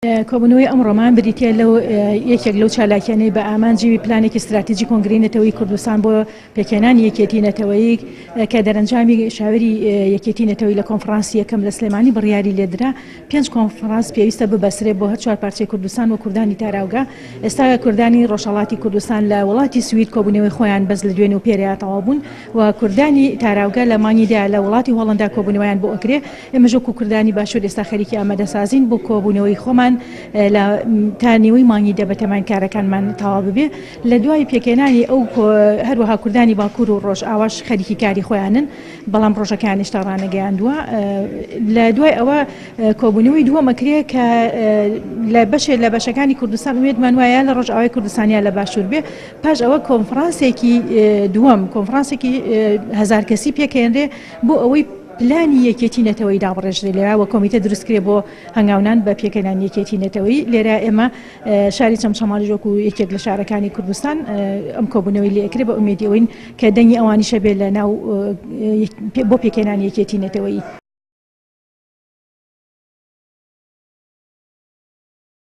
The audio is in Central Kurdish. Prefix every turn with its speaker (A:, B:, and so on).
A: کۆبوونەوەی ئەمڕۆمان بریتە لەو یەکێک لەو چالاکیانەی بە ئامانجی پلانێکی استراتیژی کۆنگرەی نەتەوەی کوردستان بۆ پێکهێنانی یەکێتی نەتەوەیی کە دەرەنجامی شاوەری یەکێتی نەتەوەی لە کۆنفرانسی یەکەم لە سلێمانی بڕیاری لێدرا 5 کۆنفرانس پێویستە ببەسرێت بۆ هەر 4 پارچەی کوردستان و کوردانی تاراوگا. ئێستا کوردانی ڕۆژهەڵاتی کوردستان لە وڵاتی سوید کۆبوونەوەی خۆیان بەس لە دوێن و پێرەیەتەوە بوون و کوردانی تاراوگا لە مانگیدا لە وڵاتی هۆڵندا کۆبوونەوەیان بۆ ئەکرێ. ئێمە ژۆ کوردانی باشوور ئێستا خەریکی ئامادەسازین بۆ کۆبوونەوەی خۆمان لە تا نێوەی مانگی دەبەتەمان کارەکانمان تەواو ببێ. لە دوای پێکهێنانی ئەو هەروەها کوردانی باکوور و ڕۆژ ئاواش خەریکی کاری خۆیانن، بەڵام ڕۆژەکان هێشتا ڕانەگەیاندووە. لە دوای ئەوە کۆبوونەوەی دووەمەکرێ کە لە بەشەکانی کوردستان وێدمان وایە لە ڕۆژئاوای کوردستانیا لە باشوور بێ. پاش ئەوە کۆنفرانسێکی دووەم، کۆنفرانسێکی 1000 کەسی پێکهێنرێ بۆ ئەوەی پلانی یەکێتی نەتەوەی دابڕێژرێ. لێرەوە کۆمیتە دروستکرێ بۆ هەنگاونان بە پێکهێنانی یەکێتی نەتەوەی. لێرە ئێمە شاری چەمچەماڵی وەکو یەکێک لە شارەکانی کوردستان ئەم کۆبوونەوەی لێکرێ بە ئومێدیەوەین کە دەنگی ئەوانیشە بێت لە ناو بۆ پێکهێنانی یەکێتی نەتەوەی.